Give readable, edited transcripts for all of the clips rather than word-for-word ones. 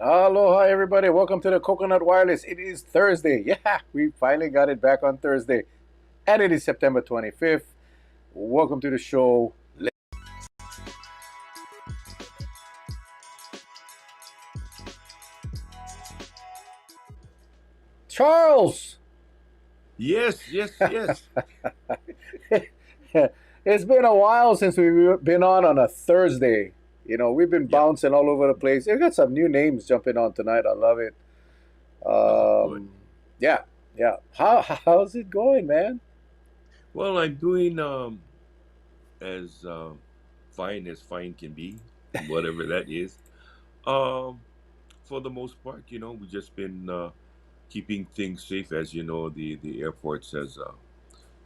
Aloha, everybody. Welcome to the Coconut Wireless. It is Thursday. Yeah, we finally got it back on Thursday. And it is September 25th. Welcome to the show. Charles! Yes, yes, yes. It's been a while since we've been on a Thursday. We've been Yep. bouncing all over the place. We've got some new names jumping on tonight. I love it. Oh, good. Um, yeah, yeah. How's it going, man? Well, I'm doing as as fine can be, whatever that is. Um, for the most part, we've just been keeping things safe. As you know, the airport says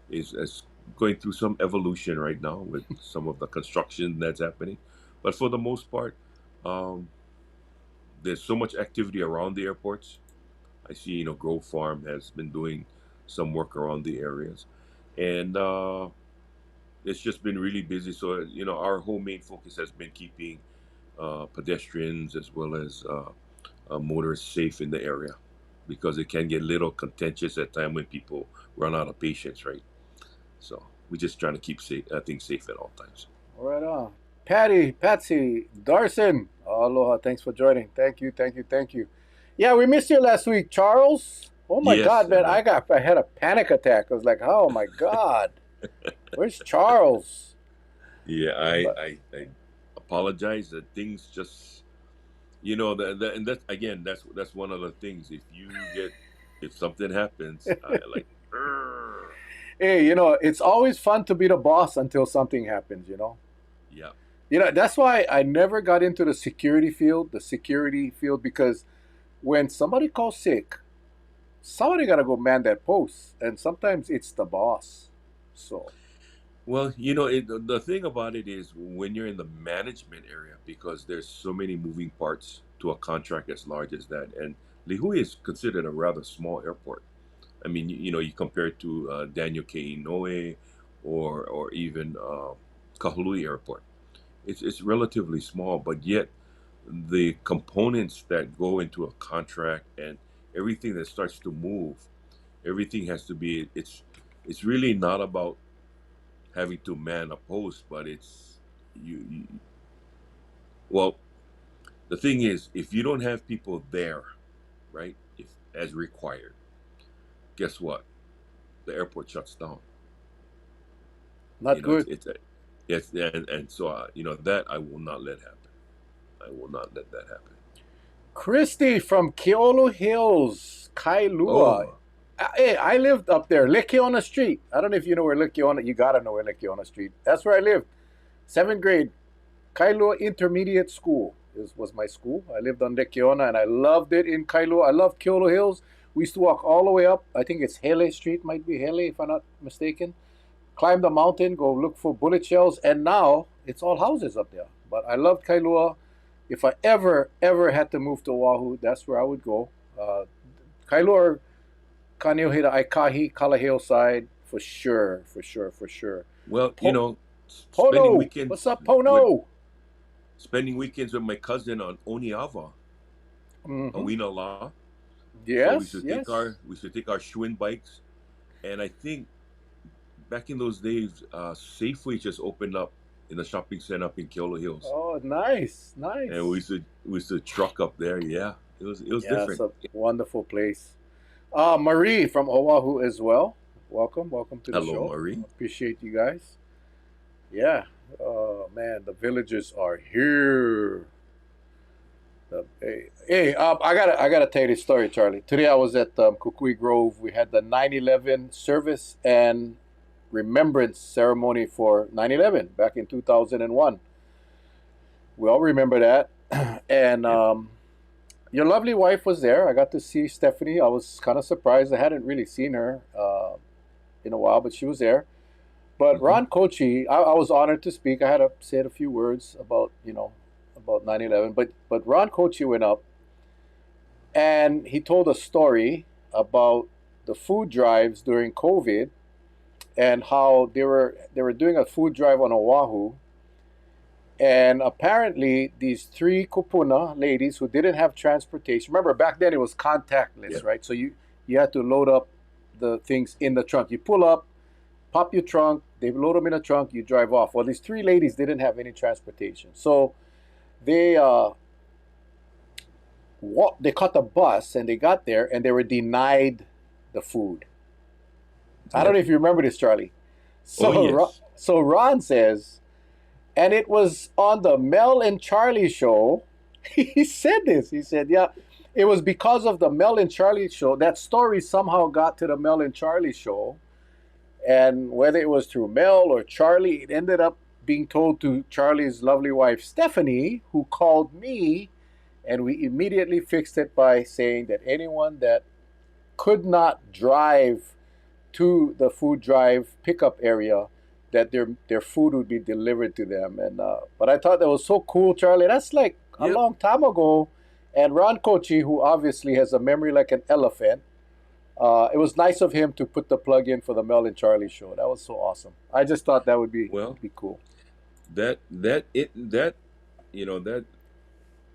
is going through some evolution right now with some of the construction that's happening. But for the most part, um, there's so much activity around the airports. I see, Grove Farm has been doing some work around the areas, and it's just been really busy. So, our whole main focus has been keeping pedestrians as well as motorists safe in the area, because it can get a little contentious at time when people run out of patience, right? So we're just trying to keep things safe at all times. Right on. Patsy, Darson. Aloha. Thanks for joining. Thank you, thank you, thank you. Yeah, we missed you last week, Charles. Oh my Yes, God, man. and I had a panic attack. I was like, oh my God. Where's Charles? yeah, But I apologize that things just and that's again that's one of the things. If something happens, I like. "Arr." hey, it's always fun to be the boss until something happens. Yeah. That's why I never got into the security field, because when somebody calls sick, somebody got to go man that post. And sometimes it's the boss. So, Well, the thing about it is when you're in the management area, because there's so many moving parts to a contract as large as that, and Lihui is considered a rather small airport. I mean, you compare it to Daniel K. Inouye or even Kahului Airport. It's relatively small, but yet the components that go into a contract and everything that starts to move, everything has to be. It's really not about having to man a post, but it's you. Well, the thing is, if you don't have people there, right, if as required, guess what? The airport shuts down. not good. It's and so that I will not let happen. I will not let that happen. Christy from Keolo Hills, Kailua. Oh, Hey, I lived up there, Lekiona Street. I don't know if you know where Lekiona. You gotta know where Lekiona Street. That's where I lived. Seventh grade, Kailua Intermediate School was my school. I lived on Lekiona and I loved it in Kailua. I loved Keolo Hills. We used to walk all the way up. I think it's Hele Street, might be Hele if I'm not mistaken. Climb the mountain, go look for bullet shells, and now it's all houses up there. But I loved Kailua. If I ever had to move to Oahu, that's where I would go. Kailua or Kaneohea Aikahi, Kalaheo side, for sure, for sure, for sure. well, Po- spending Pono, what's weekends up, with Pono? my cousin on Oniava, Mm-hmm. Awina La. So we Yes, should take yes. our Schwinn bikes, and I think back in those days, Safeway just opened up in the shopping center up in Keolo Hills, Oh, nice, and nice. we used to truck up there. Yeah, it was Yeah, it's different. a wonderful place. Marie from Oahu as well. Welcome, welcome to the Hello, show. Marie. Appreciate you guys. Yeah. Oh man, the villagers are here. I gotta tell you this story, Charlie. Today I was at Kukui Grove. We had the 9/11 service and remembrance ceremony for 9/11 back in 2001. We all remember that. And Yep. your lovely wife was there. I got to see Stephanie. I was kind of surprised. I hadn't really seen her in a while, but she was there. But Hmm. Ron Kochi, I was honored to speak. I had to say a few words about 9/11. But Ron Kochi went up and he told a story about the food drives during COVID and how they were doing a food drive on Oahu, And apparently, these three kupuna ladies who didn't have transportation. Remember, back then it was Yeah. contactless, right? So you had to load up the things in the trunk. You pull up, pop your trunk, they load them in a trunk, you drive off. Well, these three ladies didn't have any transportation, so they they caught the bus and they got there and they were denied the food. I don't Yep. know if you remember this, Charlie. Oh yes. So Ron says, and it was on the Mel and Charlie show. He said this. He said, yeah, it was because of the Mel and Charlie show. That story somehow got to the Mel and Charlie show. And whether it was through Mel or Charlie, it ended up being told to Charlie's lovely wife, Stephanie, who called me. And we immediately fixed it by saying that anyone that could not drive to the food drive pickup area, that their food would be delivered to them. And but I thought that was so cool, Charlie. That's like a Yep. long time ago. And Ron Kochi, who obviously has a memory like an elephant, it was nice of him to put the plug in for the Mel and Charlie show. That was so awesome. I just thought that would Well, be cool. that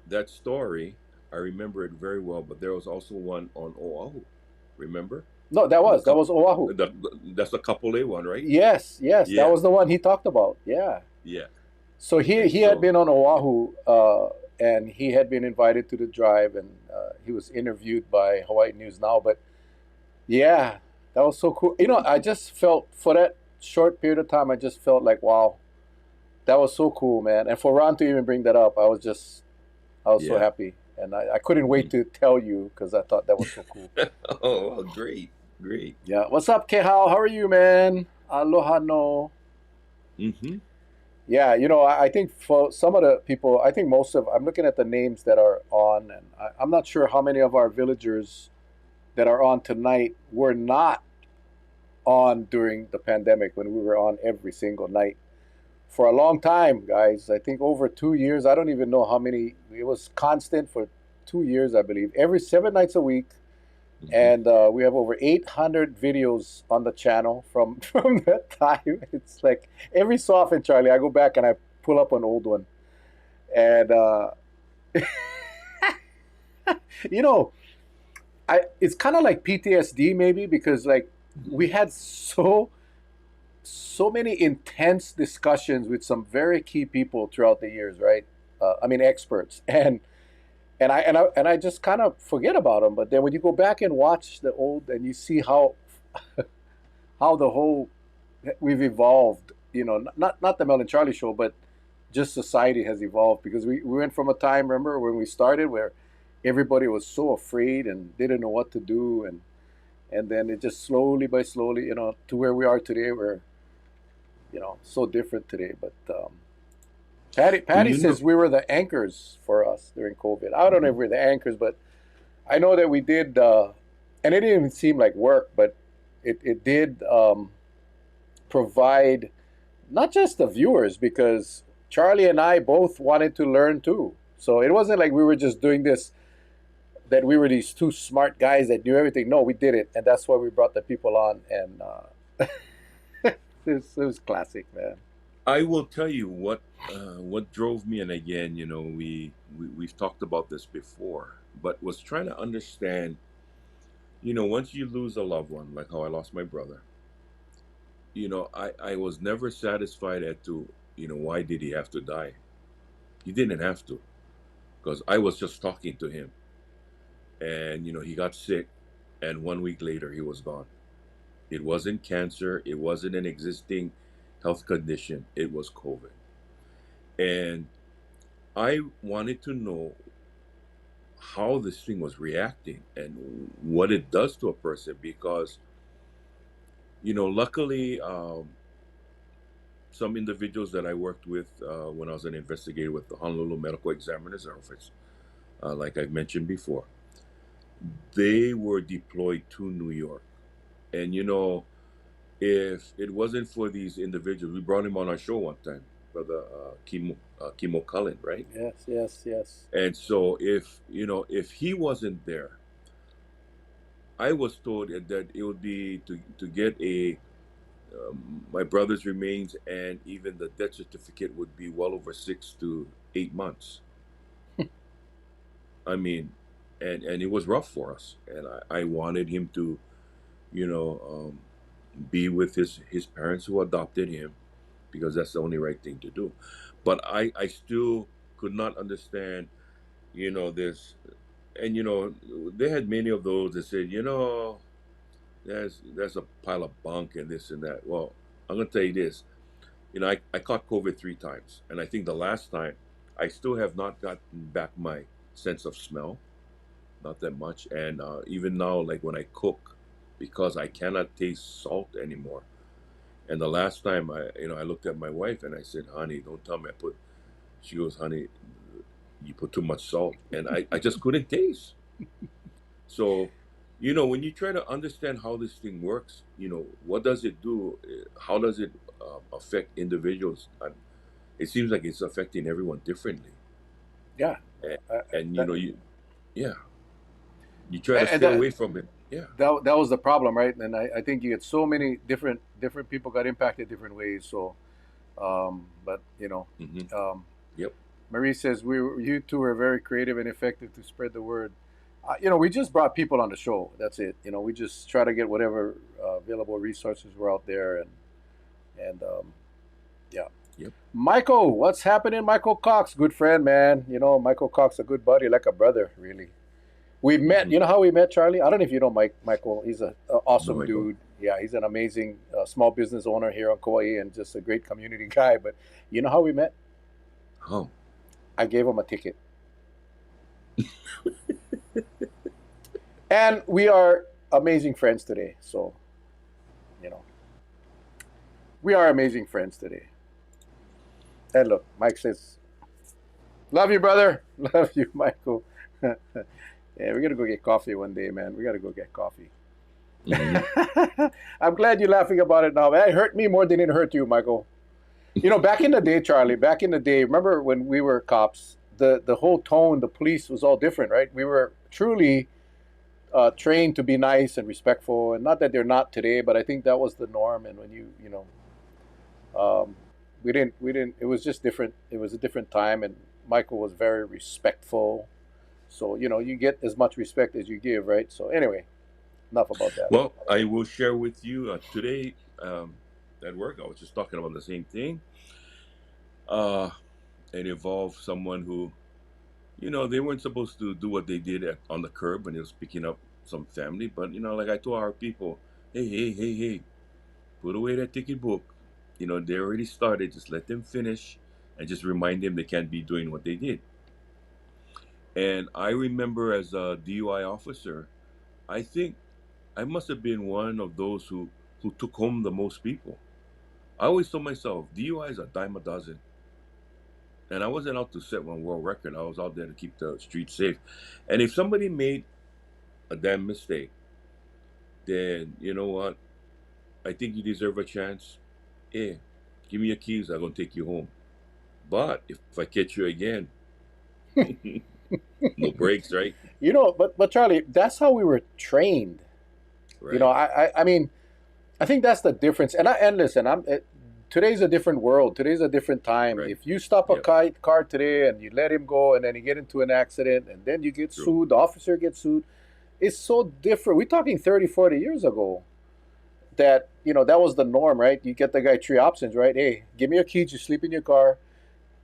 that story, I remember it very well. But there was also one on Oahu. Remember No, the that couple? was Oahu. That's the couple A one, right? Yes, yes, that Yeah. was the one he talked about. Yeah. Yeah. So And he had so been on Oahu, and he had been invited to the drive, and he was interviewed by Hawaii News Now. But yeah, that was so cool. You know, I just felt for that short period of time, I just felt like, wow, that was so cool, man. And for Ron to even bring that up, I was so yeah. happy, and I couldn't wait Mhm. to tell you because I thought that was so cool. Oh, well, great, great. Yeah, what's up, Kehal? How are you, man? Aloha no. Hmm. Yeah, you know, I think for some of the people, I think most of, I'm looking at the names that are on, and I'm not sure how many of our villagers that are on tonight were not on during the pandemic when we were on every single night for a long time, guys. I think over 2 years. I don't even know how many. It was constant for 2 years, I believe, every 7 nights a week. Hmm. And we have over 800 videos on the channel from from that time. It's like every so often, Charlie, I go back and I pull up an old one, and you know, I it's kind of like PTSD maybe because like we had so many intense discussions with some very key people throughout the years, right? I mean, experts, and I just kind of forget about them. But then when you go back and watch the old, and you see how the whole we've evolved, you know, not the Mel and Charlie show, but just society has evolved because we went from a time, remember when we started, where everybody was so afraid and didn't know what to do, and then it just slowly by slowly, you know, to where we are today. We're, you know, so different today. But Do Patty you know? says we were the anchors for us during COVID. I don't know if Mhm. we're the anchors, but I know that we did, and it didn't even seem like work, but it did provide not just the viewers, because Charlie and I both wanted to learn too. So it wasn't like we were just doing this, that we were these two smart guys that knew everything. No, we did it, and that's why we brought the people on. And it was classic, man. I will tell you what drove me, and again, we've talked about this before, but was trying to understand. Once you lose a loved one, like how I lost my brother, I was never satisfied as to why did he have to die? He didn't have to, because I was just talking to him, and he got sick, and 1 week later he was gone. It wasn't cancer. It wasn't an existing health condition. It was COVID. And I wanted to know how this thing was reacting and what it does to a person because, luckily, some individuals that I worked with when I was an investigator with the Honolulu Medical Examiner's Office, like I mentioned before, they were deployed to New York. And, if it wasn't for these individuals, we brought him on our show one time, brother Kimo Cullen, right? Yes, yes, yes. And so if he wasn't there, I was told that it would be to get my brother's remains and even the death certificate would be well over 6 to 8 months. I mean, and it was rough for us, and I wanted him to, you know, be with his parents who adopted him because that's the only right thing to do. But I still could not understand, this, and they had many of those that said, there's a pile of bunk and this and that. Well, I'm gonna tell you this. I caught COVID 3 times, and I think the last time I still have not gotten back my sense of smell, not that much. And even now, like when I cook, because I cannot taste salt anymore. And the last time I looked at my wife and I said, "Honey, don't tell me I put." She goes, "Honey, you put too much salt," and I just couldn't taste. So, when you try to understand how this thing works, what does it do? How does it affect individuals? It seems like it's affecting everyone differently. Yeah. And, Uh, and that, yeah, you try to and stay away from it. Yeah. that was the problem, right? And I think you get so many different people got impacted different ways. So, but Hmm. um, Yep. Marie says you two were very creative and effective to spread the word. We just brought people on the show. That's it. We just try to get whatever available resources were out there, and yeah. Yep. Michael, what's happening? Michael Cox, good friend, man. Michael Cox, a good buddy, like a brother, really. We met. Hmm. You know how we met, Charlie? I don't know if you know Michael. He's a No, awesome I don't. dude. Yeah, he's an amazing small business owner here on Kauai and just a great community guy. But you know how we met? Oh. I gave him a ticket, and we are amazing friends today. So you know, we are amazing friends today. And look, Mike says, "Love you, brother. Love you, Michael." Yeah, we're gonna go get coffee one day, man. We gotta go get coffee. Hmm. I'm glad you're laughing about it now. Man, it hurt me more than it hurt you, Michael. Back in the day, Charlie, back in the day, remember when we were cops, the whole tone, the police was all different, right? We were truly trained to be nice and respectful, and not that they're not today, but I think that was the norm. And when um, we didn't, it was just different. It was a different time, and Michael was very respectful. So, you get as much respect as you give, right? So, anyway, enough about that. Well, I will share with you today at work. I was just talking about the same thing. Uh, it involved someone who, they weren't supposed to do what they did on the curb when they was picking up some family. But, like I told our people, hey, hey, hey, hey, put away that ticket book. They already started. Just let them finish and just remind them they can't be doing what they did. And I remember as a DUI officer, I think I must have been one of those who took home the most people. I always told myself, DUI is a dime a dozen. And I wasn't out to set one world record. I was out there to keep the streets safe. And if somebody made a damn mistake, then you know what? I think you deserve a chance. Yeah, give me your keys. I'm gonna take you home. But if I catch you again, no breaks, right? But Charlie, that's how we were trained. Right, I mean, I think that's the difference. And listen, today's a different world. Today's a different time. right. If you stop a Yep, car today and you let him go, and then you get into an accident, and then you get true. sued, the officer gets sued. It's so different. We're talking 30, 40 years ago. That was the norm, right? You get the guy three options, right? Hey, give me your keys. You sleep in your car.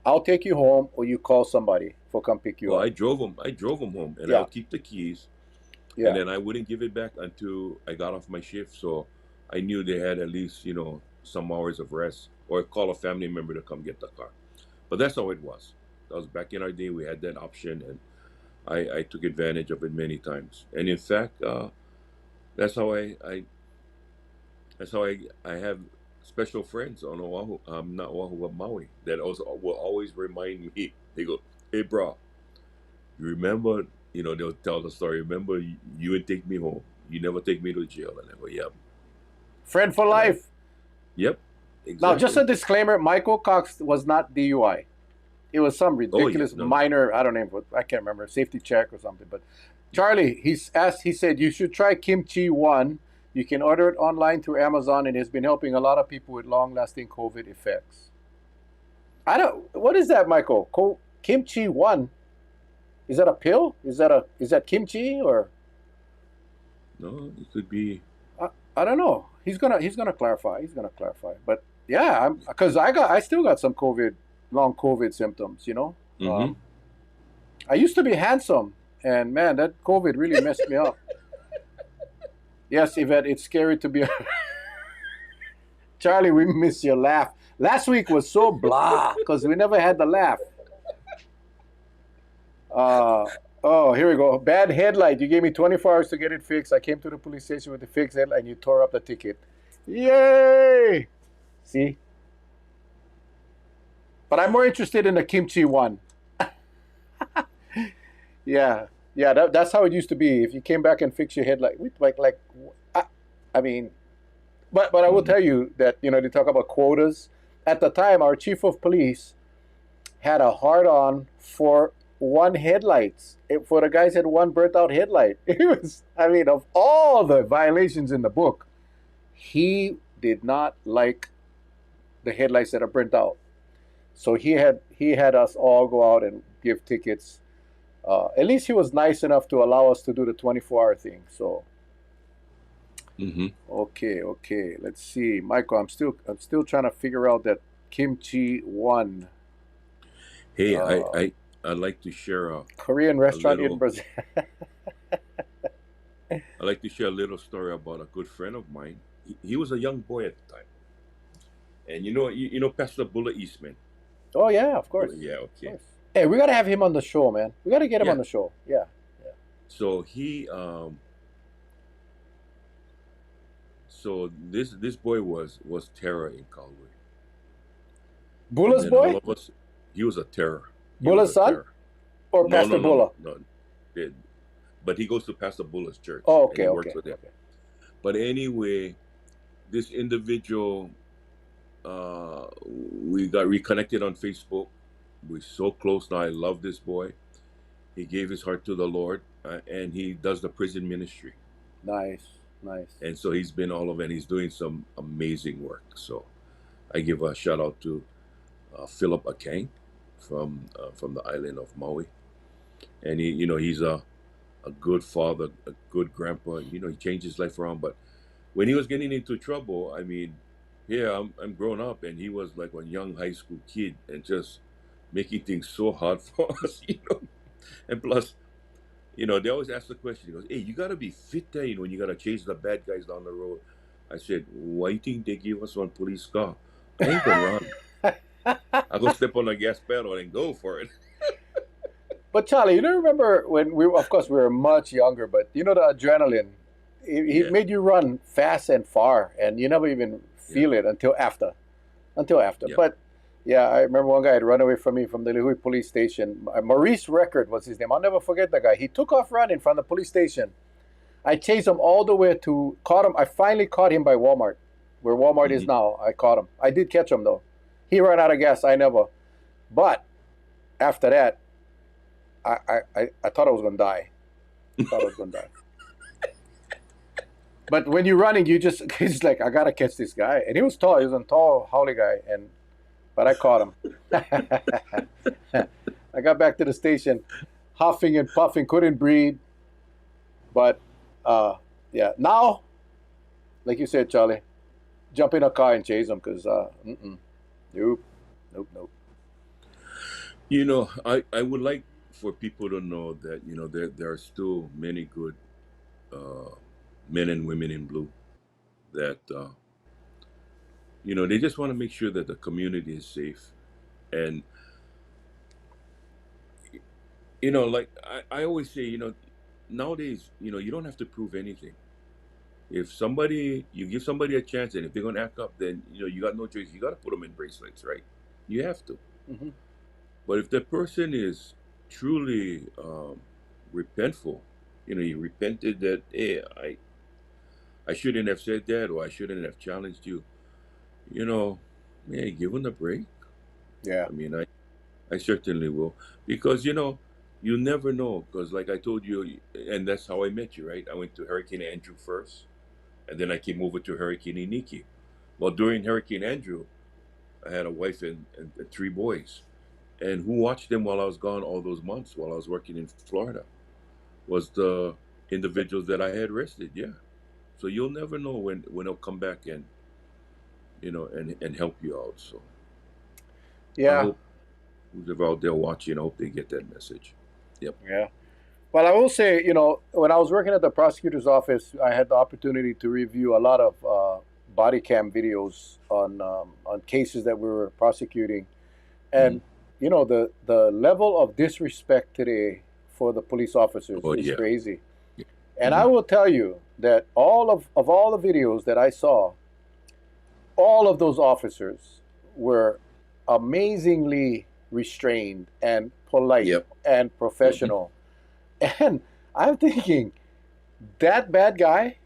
I'll take you home, or you call somebody for come pick you Well, up. I drove him home, and I Yeah, would keep the keys, and yeah, then I wouldn't give it back until I got off my shift. So I knew they had at least, some hours of rest, or call a family member to come get the car. But that's how it was. That was back in our day. We had that option, and I took advantage of it many times. And in fact, that's how I have special friends on Oahu, not Oahu, but Maui, that also will always remind me. They go, "Hey, bro, you remember?" They'll tell the story. Remember, you would take me home. You never take me to jail. And I go, "Yep." friend for And life. yep, Now, just a exactly. disclaimer: Michael Cox was not DUI. It was some Oh yeah, ridiculous no, no. minor, I don't know, I can't remember, safety check or something. But Charlie, he said you should try kimchi one, You can order it online through Amazon, and it's been helping a lot of people with long-lasting COVID effects. I don't. What is that, Michael? Kimchi one. Is that a pill? Is that kimchi or? No, it could be. I don't know. He's gonna clarify. He's gonna clarify. But yeah, I'm because I still got some long COVID symptoms. Mm-hmm. I used to be handsome, and man, that COVID really messed me up. Yes, Yvette, it's scary to be. Charlie, we miss your laugh. Last week was so blah because we never had the laugh. Oh, here we go. Bad headlight. You gave me 24 hours to get it fixed. I came to the police station with the fixed headlight, and you tore up the ticket. Yay! See? But I'm more interested in the kimchi one. Yeah, yeah. That's how it used to be. If you came back and fixed your headlight, I mean, but I will tell you that they talk about quotas. At the time, our chief of police had a hard-on for one headlights. For the guys had one burnt out headlight. It was, I mean, of all the violations in the book, he did not like the headlights that are burnt out. So he had us all go out and give tickets. At least he was nice enough to allow us to do the 24-hour thing. So Mm-hmm. okay. Let's see, Michael. I'm still trying to figure out that kimchi one. Hey, Uh, I'd like to share Korean restaurant in Brazil. I'd like to share a little story about a good friend of mine. He was a young boy at the time, and you know Pastor Bulla Eastman. Oh yeah, of course, Yeah, of okay. course. Hey, we gotta have him on the show, man. We gotta get him on Yeah. the show. Yeah, yeah. So this boy was terror in Calgary, and Bulla's then all boy, of us. He was a terror. He was Bulla's a son, terror. or No, Pastor no, no, Bulla? no, no. It- But he goes to Pastor Bulla's church, Oh, and he okay, works okay, with him. okay. But anyway, this individual, we got reconnected on Facebook. We're so close now. I love this boy. He gave his heart to the Lord, and he does the prison ministry. Nice, nice. And so he's been all over, and he's doing some amazing work. So I give a shout out to Philip Akang from the island of Maui, and he's a good father, a good grandpa. He changed his life around. But when he was getting into trouble, I mean, yeah, I'm grown up, and he was like a young high school kid, and just making things so hard for us. And plus, they always ask the question. He goes, "Hey, you gotta be fit there, when you gotta chase the bad guys down the road." I said, "Why you think they give us one police car? I ain't gonna run. I go step on the gas pedal and go for it." But Charlie, you don't remember when of course, we were much younger, but the adrenaline, it Yeah, made you run fast and far, and you never even yeah, feel it until after. Until after. yeah. But yeah, I remember one guy had run away from me from the Lihue police station. Maurice Record was his name. I'll never forget that guy. He took off running from the police station. I chased him all the way to caught him. I finally caught him by Walmart, where Walmart is Hmm. now. I caught him. I did catch him though. He ran out of gas. I never. But after that, I thought I was gonna die. I thought I was gonna die. But when you're running, you just it's like I gotta catch this guy, and he was tall. He was a tall, howly guy, but I caught him. I got back to the station, huffing and puffing, couldn't breathe. But yeah, now, like you said, Charlie, jump in a car and chase him because nope, nope. I would like for people to know that there are still many good uh, men and women in blue that they just want to make sure that the community is safe. And like I always say, nowadays, you don't have to prove anything. If you give somebody a chance, and if they're gonna act up, then you got no choice. You got to put them in bracelets, right? You have to. Hmm. But if the person is truly repentful, he repented that, hey, I shouldn't have said that, or I shouldn't have challenged you. You know, yeah, give them a break. Yeah, I mean, I certainly will, because you never know. Because like I told you, and that's how I met you, right? I went to Hurricane Andrew first, and then I came over to Hurricane Iniki. Well, during Hurricane Andrew, I had a wife and 3 boys. And who watched them while I was gone all those months while I was working in Florida was the individuals that I had arrested. Yeah. So you'll never know when they'll come back and and help you out. So I Yeah, hope who's out there watching, I hope they get that message. Yep. yeah. Well, I will say, when I was working at the prosecutor's office, I had the opportunity to review a lot of body cam videos on cases that we were prosecuting, Mhm. and the level of disrespect today for the police officers Oh is yeah. crazy. Yeah. And I Mhm. will tell you that of all the videos that I saw, all of those officers were amazingly restrained and polite Yep. and Mhm. professional. And I'm thinking that bad guy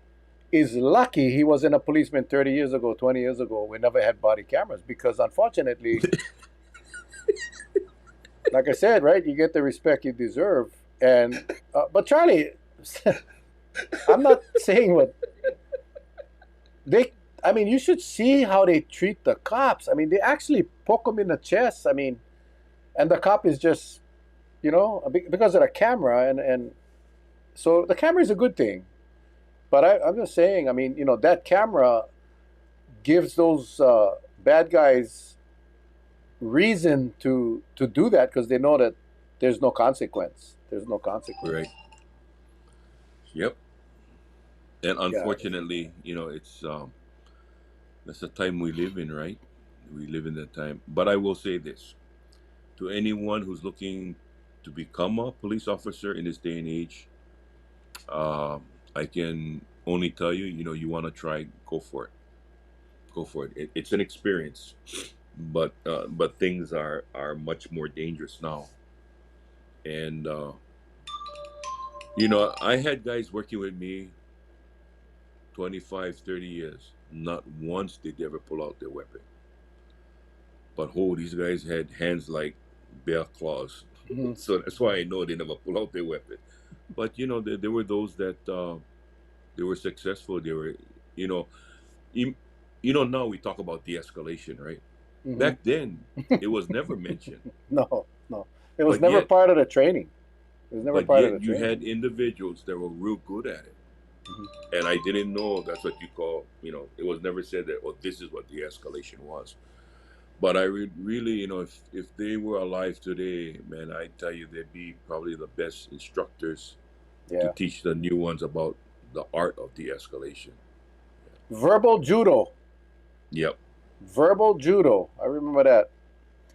is lucky he wasn't a policeman 30 years ago, 20 years ago. We never had body cameras because, unfortunately, like I said, right, you get the respect you deserve. And but Charlie, I'm not saying what they. I mean, you should see how they treat the cops. I mean, they actually poke them in the chest. I mean, and the cop is just, because of the camera, and so the camera is a good thing. But I'm just saying, I mean, that camera gives those bad guys reason to do that because they know that there's no consequence. There's no consequence. Right. Yep. And Yeah. unfortunately, it's that's the time we live in, right? We live in that time. But I will say this to anyone who's looking to become a police officer in this day and age, I can only tell you, you want to try, go for it. Go for it. It's an experience, but things are much more dangerous now. And I had guys working with me 25, 30 years. Not once did they ever pull out their weapon. But these guys had hands like bear claws. Mhm. So that's why I know they never pull out their weapon. But there were those that they were successful. They were, you know, you, now we talk about de-escalation, right? Mhm. Back then, it was never mentioned. No, no. It was But never yet, part of the training. It was never but part of yet, the you training. had individuals that were real good at it. Mhm. And I didn't know that's what you call, it was never said that, oh, this is what de-escalation was. But I really, if they were alive today, man, I tell you, they'd be probably the best instructors to Yeah. teach the new ones about the art of de-escalation. Verbal judo. Yep. Verbal judo. I remember that.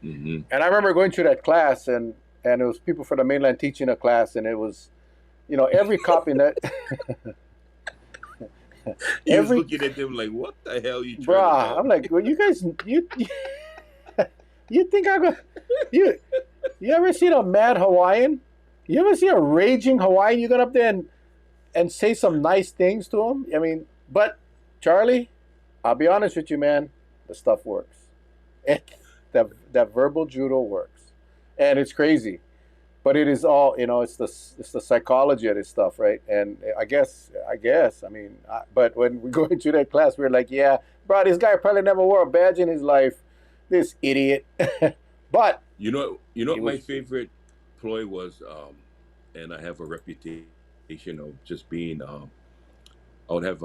Hmm. And I remember going to that class, and it was people from the mainland teaching a class, and it was, every cop in that, He was every, looking at them like, "What the hell are you trying to bruh. tell I'm me?" like, well, you guys, you think I go, you you ever seen a mad Hawaiian? You ever see a raging Hawaiian? You got up there and say some nice things to him. I mean, but Charlie, I'll be honest with you, man. The stuff works. That verbal judo works, and it's crazy. But it is all, it's the psychology of this stuff, right? And I guess, I mean, but when we go into that class, we're like, yeah, bro, this guy probably never wore a badge in his life. This idiot. But You know he what my was. favorite ploy was, and I have a reputation of just being. I would have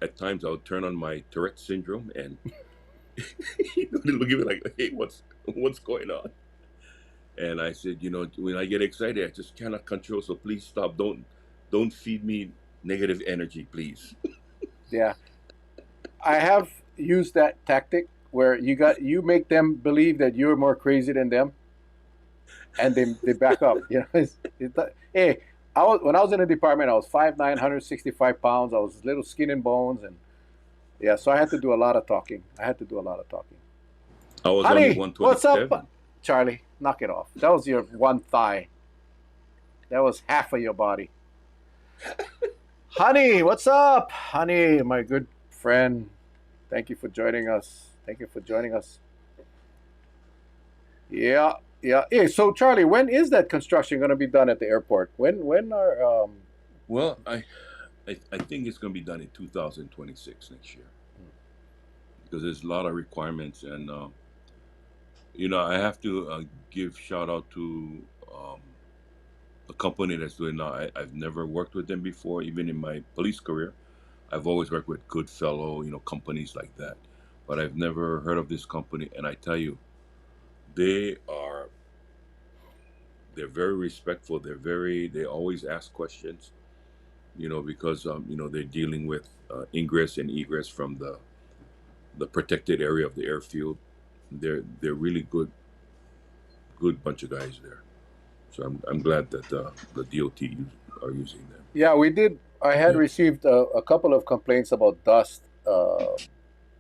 at times I would turn on my Tourette syndrome, and they look at me like, "Hey, what's going on?" And I said, when I get excited, I just cannot control. So please stop. Don't feed me negative energy, please. Yeah, I have used that tactic where you make them believe that you're more crazy than them, and they back up. Hey, when I was in the department, I was 5'9", 165 pounds. I was little skin and bones, and yeah, so I had to do a lot of talking. I had to do a lot of talking. I was only Honey, what's up, 127. Charlie? Knock it off. That was your one thigh. That was half of your body. Honey, what's up? Honey, my good friend. Thank you for joining us. Thank you for joining us. Yeah, yeah. Hey, so Charlie, when is that construction going to be done at the airport? When are Well, I think it's going to be done in 2026 next year because there's a lot of requirements, and I have to give shout out to a company that's doing now. I've never worked with them before, even in my police career. I've always worked with Goodfellow, companies like that, but I've never heard of this company. And I tell you, they are they're very respectful. They always ask questions, because they're dealing with ingress and egress from the protected area of the airfield. They're really good bunch of guys there. So I'm glad that the DOT are using them. Yeah, we did. I had Yeah. received a couple of complaints about dust.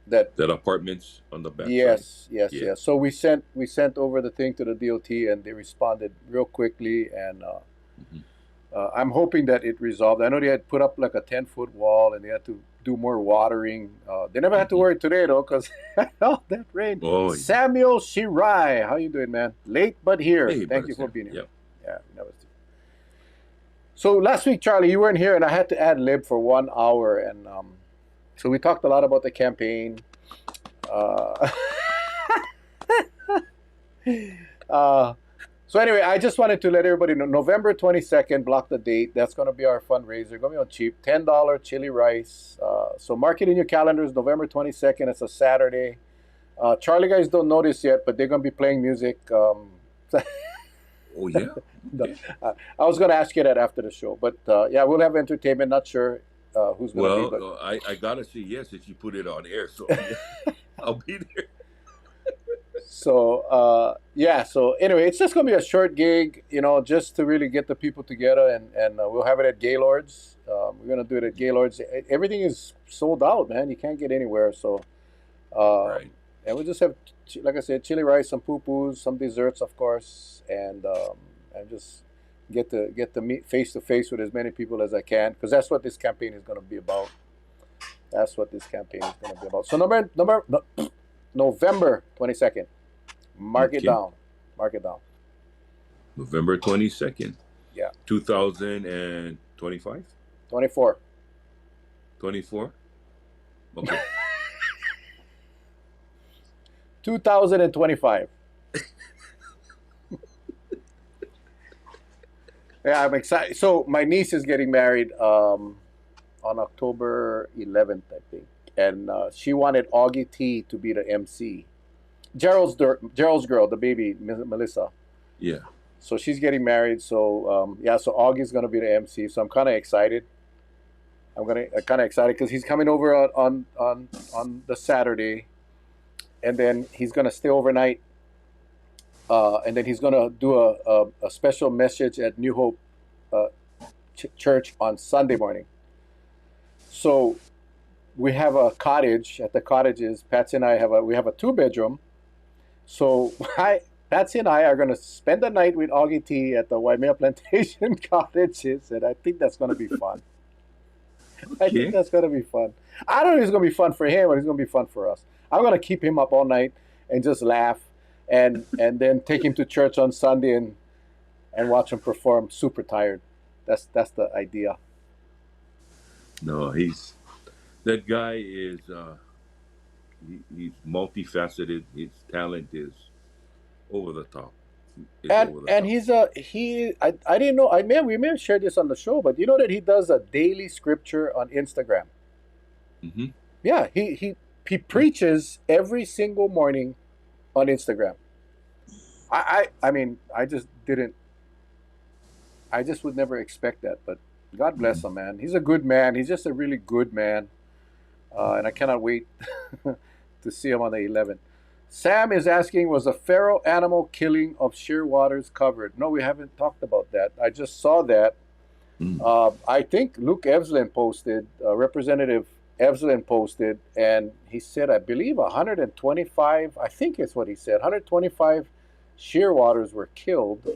That That apartments on the backside. Yes, yes, Yeah. yes. So we sent over the thing to the DOT, and they responded real quickly. And Hmm. I'm hoping that it resolved. I know they had put up like a 10-foot wall, and they had to do more watering. They never had to Hmm. worry today though, because all that rain. Oh, yeah. Samuel Shirai, how you doing, man? Late but here. Hey, Thank brother you for Sam. being here. Yep. Yeah, never. So last week, Charlie, you weren't here, and I had to ad lib for 1 hour, and so we talked a lot about the campaign. Uh, uh, so anyway, I just wanted to let everybody know November 22nd, block the date. That's going to be our fundraiser. Going to be on cheap, $10 chili rice. So mark it in your calendars, November 22nd. It's a Saturday. Charlie guys don't know this yet, but they're going to be playing music. Oh, yeah. No, Okay. I was going to ask you that after the show, but yeah, we'll have entertainment. Not sure who's going to be, Well, but I gotta say yes if you put it on air. So yeah, I'll be there. so yeah. So anyway, it's just going to be a short gig, just to really get the people together, and we'll have it at Gaylord's. We're going to do it at Gaylord's. Everything is sold out, man. You can't get anywhere. So Right. and we'll just have, like I said, chili rice, some poo-poos, some desserts, of course, and just get to meet face to face with as many people as I can, because that's what this campaign is going to be about. That's what this campaign is going to be about. So November 22nd. Mark it Okay. down. Mark it down. November 22nd, Yeah. 2025, 24. 24. Okay. 2025. Yeah, I'm excited. So my niece is getting married on October 11th, I think, and she wanted Augie T to be the MC. Gerald's girl, the baby, Melissa. Yeah. So she's getting married. So yeah, so Augie's gonna be the MC. So I'm kind of excited. I'm kind of excited because he's coming over on the Saturday, and then he's gonna stay overnight, and then he's gonna do a special message at New Hope uh, Church on Sunday morning. So we have a cottage. At the cottages, Patsy and I have a 2-bedroom. So Patsy and I are gonna spend the night with Augie T at the Waimea Plantation cottages, and I think that's gonna be fun. I think Okay. that's gonna be fun. I don't know if it's gonna be fun for him, but it's gonna be fun for us. I'm gonna keep him up all night and just laugh, and then take him to church on Sunday and watch him perform. Super tired. That's the idea. No, that guy is he's multifaceted. His talent is over the top. Is And over the and top. he's a he. I didn't know. We may have shared this on the show, but you know that he does a daily scripture on Instagram. Hmm. Yeah, he preaches every single morning on Instagram. I mean, I just would never expect that, but God bless him, man. He's a good man. He's just a really good man, and I cannot wait to see him on the 11th. Sam is asking, was a feral animal killing of Shearwaters covered? No, we haven't talked about that. I just saw that. Mm. I think Luke Evslin posted, Representative Evslin posted, and he said, I believe 125, I think it's what he said, 125 shearwaters were killed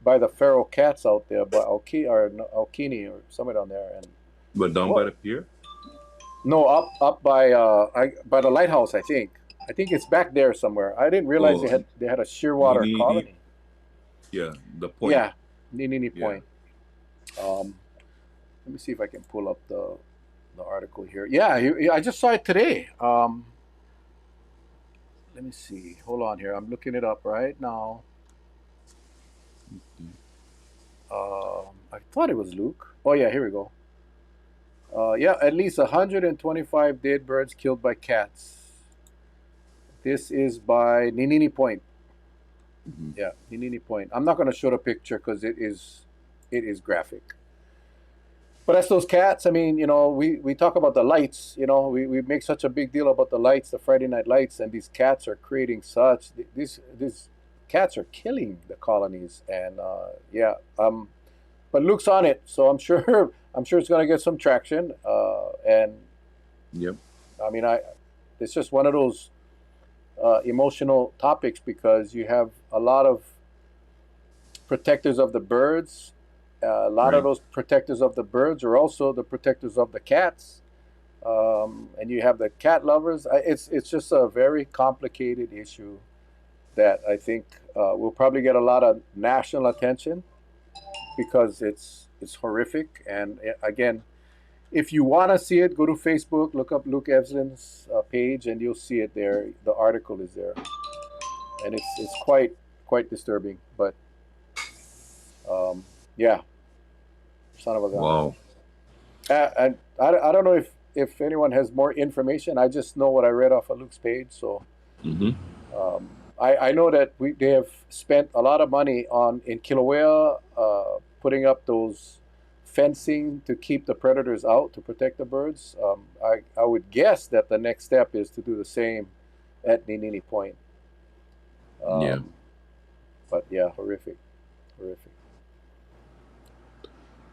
by the feral cats out there, by Alkini or somewhere down there. And But down by the pier. no, up by the lighthouse, I think. I think it's back there somewhere. I didn't realize Oh, they had a shearwater Nini, colony. yeah, the point. Yeah, Nini Yeah. Point. Um, Let me see if I can pull up the article here. Yeah, I just saw it today. Let me see. Hold on here. I'm looking it up right now. I thought it was Luke. Oh yeah, here we go. Yeah, at least 125 dead birds killed by cats. This is by Ninini Point. Mm-hmm. Yeah, Ninini Point. I'm not going to show the picture because it is graphic. But as those cats, I mean, we talk about the lights. We make such a big deal about the lights, the Friday night lights, and these cats are creating such. These cats are killing the colonies, and yeah. But Luke's on it, so I'm sure it's going to get some traction. And Yep. I mean, it's just one of those emotional topics because you have a lot of protectors of the birds. A lot of Right. those protectors of the birds are also the protectors of the cats, and you have the cat lovers. It's just a very complicated issue that I think will probably get a lot of national attention because it's horrific. And again, if you want to see it, go to Facebook, look up Luke Evson's page, and you'll see it there. The article is there, and it's quite disturbing. But yeah, son of a gun. Wow. And I don't know if anyone has more information. I just know what I read off of Luke's page. So Mm-hmm. um, I know that they have spent a lot of money in Kilauea putting up those fencing to keep the predators out to protect the birds. I would guess that the next step is to do the same at Ninini Point. Yeah. But yeah, horrific.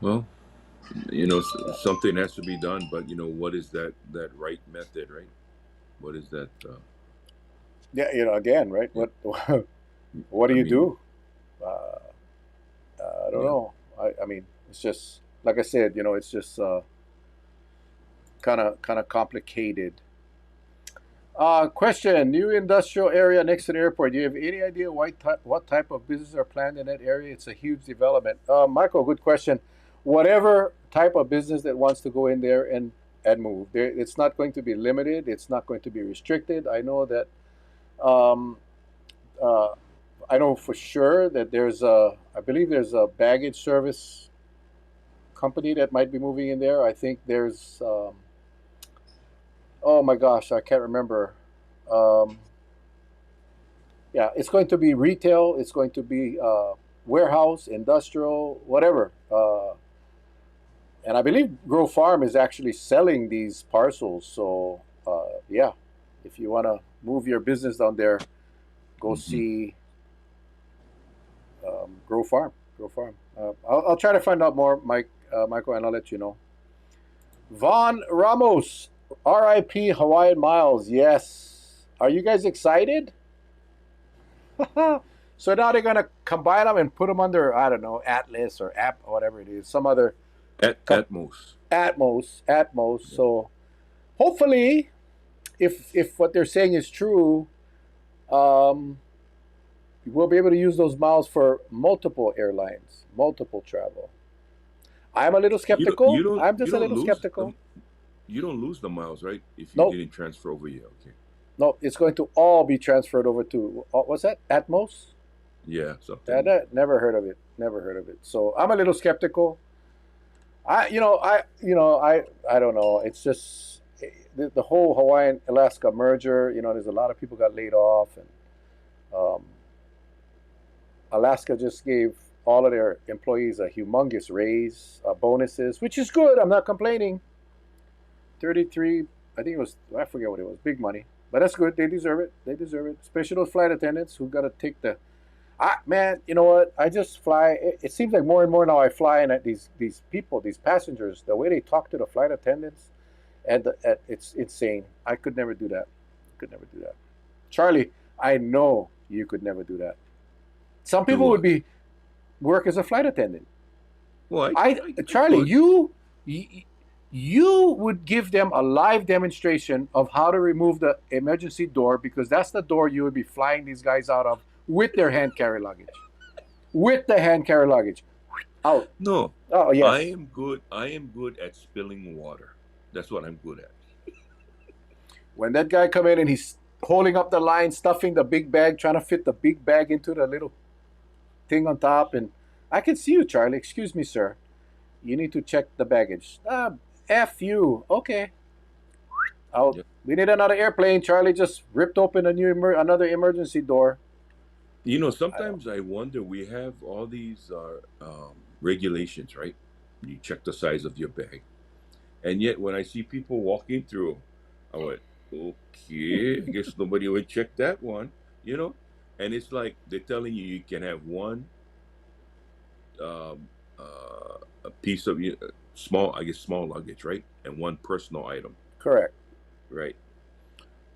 Well, something has to be done, but what is that right method, right? What is that? Yeah, again, right? Yeah. What do I you mean, do? Uh, I don't yeah. know. I mean, it's just like I said. It's just kind of complicated. Question: New industrial area next to the airport. Do you have any idea what type of business are planned in that area? It's a huge development. Michael, good question. Whatever type of business that wants to go in there and move, it's not going to be limited. It's not going to be restricted. I know that. Um, uh, I know for sure that I believe there's a baggage service company that might be moving in there. I think there's, oh my gosh, I can't remember. Um, yeah, it's going to be retail. It's going to be warehouse, industrial, whatever. And I believe Grow Farm is actually selling these parcels. So yeah, if you want to move your business down there, go Mm-hmm. see Grow Farm. Grow Farm. I'll try to find out more, Michael, and I'll let you know. Von Ramos, R.I.P. Hawaiian Miles. Yes. Are you guys excited? So now they're gonna combine them and put them under, I don't know, Atlas or App or whatever it is, some other com- Atmos. Atmos. Yeah. So hopefully, if what they're saying is true, um, we'll be able to use those miles for multiple airlines, multiple travel. I'm a little You don't. You skeptical. don't. I'm You just a don't little lose. skeptical. You don't lose the miles, right? If you No, didn't transfer over here. Okay. no, it's going to all be transferred over to what's that? Atmos? Yeah. Something. Never heard of it. Never heard of it. So I'm a little skeptical. I don't know. It's just the whole Hawaiian Alaska merger. There's a lot of people got laid off, and um, Alaska just gave all of their employees a humongous raise, bonuses, which is good. I'm not complaining. 33, I think it was, I forget what it was, big money. But that's good. They deserve it. They deserve it. Especially those flight attendants who got to take man, you know what? I just fly. It seems like more and more now I fly, and at these people, these passengers, the way they talk to the flight attendants, it's insane. I could never do that. Could never do that. Charlie, I know you could never do that. Some Do people would what? be work as a flight attendant. Well, I Charlie, could. you would give them a live demonstration of how to remove the emergency door because that's the door you would be flying these guys out of with their hand carry luggage. With the hand carry luggage. Out. No, Oh I yes. am good. I am good at spilling water. That's what I'm good at. When that guy come in and he's holding up the line, stuffing the big bag, trying to fit the big bag into the little thing on top, and I can see you, Charlie. Excuse me, sir. You need to check the baggage. F you. Okay. Out. Yeah. We need another airplane. Charlie just ripped open another emergency door. I don't. Sometimes I wonder. We have all these regulations, right? You check the size of your bag, and yet when I see people walking through, I went, okay, I guess nobody would check that one, you know. And it's like they're telling you you can have one um, a piece of small, I guess, small luggage, right, and one personal item, Correct. right?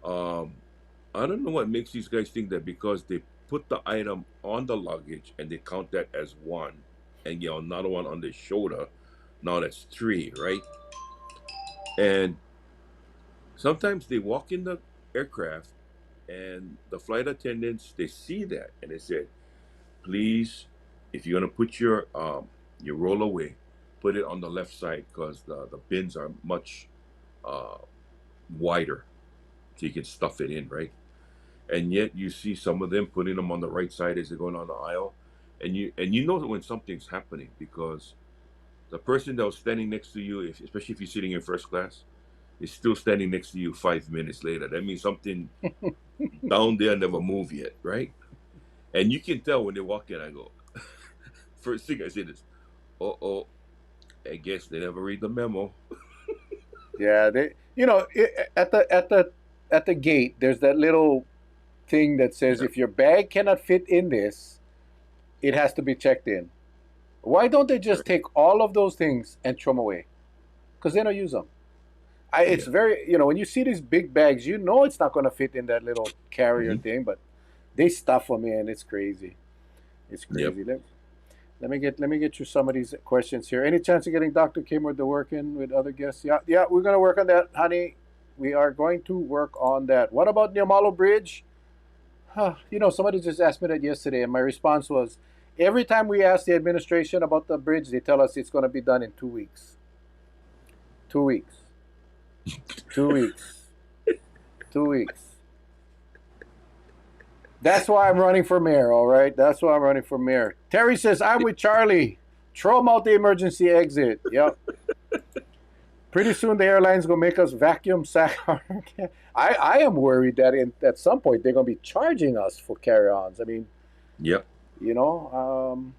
Um, I don't know what makes these guys think that because they put the item on the luggage and they count that as one, and another one on the shoulder, now that's three, right? And sometimes they walk in the aircraft, and the flight attendants they see that and they said, "Please, if you're gonna put your roll away, put it on the left side because the bins are much uh, wider, so you can stuff it in, right?" And yet you see some of them putting them on the right side as they're going on the aisle, and you know when something's happening because the person that was standing next to you, especially if you're sitting in first class, is still standing next to you 5 minutes later. That means something down there never moved yet, right? And you can tell when they walk in. I go, first thing I say is, oh, I guess they never read the memo. Yeah, they. At the gate, there's that little thing that says Yeah, if your bag cannot fit in this, it has to be checked in. Why don't they just right. take all of those things and throw them away? Because they don't use them. It's Yeah. very, when you see these big bags, you know it's not going to fit in that little carrier Hmm. thing, but they stuff them in. It's crazy. It's Yep. crazy. Let me get you some of these questions here. Any chance of getting Dr. Kimmer to work in with other guests? Yeah, yeah, we're gonna work on that, honey. We are going to work on that. What about Niamalo Bridge? Somebody just asked me that yesterday, and my response was, every time we ask the administration about the bridge, they tell us it's going to be done in 2 weeks. 2 weeks. 2 weeks. 2 weeks. That's why I'm running for mayor, all right? That's why I'm running for mayor. Terry says, I'm with Charlie. Throw him out the emergency exit. Yep. Pretty soon the airline's going to make us vacuum sack our. I am worried that at some point they're going to be charging us for carry ons. I mean, Yep. you know, um,